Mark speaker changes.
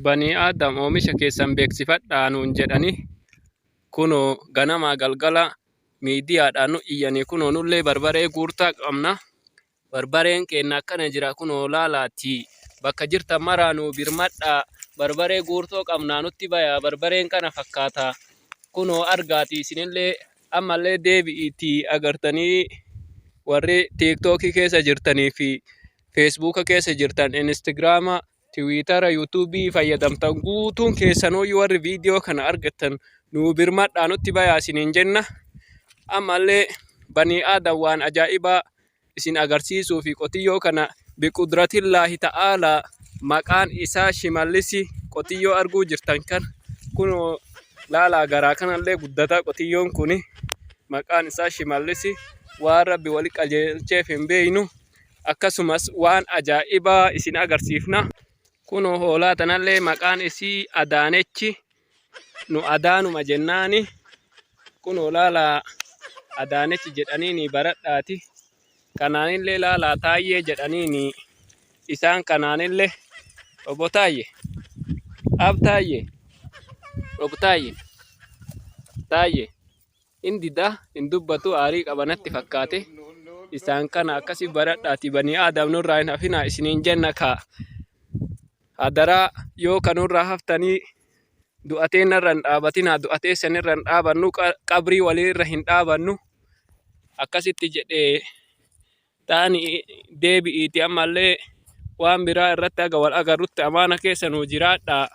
Speaker 1: Banii aadam oomisha keessan beeksifadhaa nuun jedhanii kunoo ganamaa galgala miidiyaadhaan nu iyyanii kunoo nullee barbaree guurtaa qabna. Barbareen keenya akkana jira kunoo laalaatti bakka jirtan maraa nuu birmadhaa barbaree guurtoo qabnaa nutti bayaa barbareen kana fakkaata kunoo argaati isinillee ammallee deebi'iitii agartanii warri tiiktookii keessa jirtanii fi feesbuuka keessa jirtan instagiraama tiwiitara yuutuubii fayyadamtan guutuun keessanuu warri viidiyoo kana argattan nuu birmadhaa nutti bayaa isiniin jenna. Ammallee banii aadam waan ajaa'ibaa isin agarsiisuu fi qotiyyoo kana biqudratillaahi ta'aalaa maqaan isaa shimallisi qotiyyoo arguu jirtan kan kunoo laalaa garaa kanallee guddataa qotiyyoon kuni maqaan isaa shimallisi waan rabbi wali qajeelcheef hin beeynu akkasumas waan ajaa'ibaa isin agarsiifna. Kunoo hoolaa tanallee maqaan isii Adaanechi nu adaanuma jennaani kunoo laalaa Adaanechi jedhaniini baradhaati. Kanaanillee laalaa Taayyee jedhaniini isaan kanaanillee obbo Taayyee ab Taayyee obbo Taayyee inni daa hin dubbatu aarii qabanatti fakkaate isaan kana akkasii baradhaati banii aadam nurraa hin hafinaa isiniin jenna kaa hadaraa yoo kanurraa haftanii du'ateen irra hin dhaabatinaa du'atee sanirra hin dhaabannu qabrii waliirra hin dhaabannu akkasitti jedhee taani deebi'iiti ammallee waan biraa irratti aga wal agarrutti amaana keessa nuu jiraadhaa.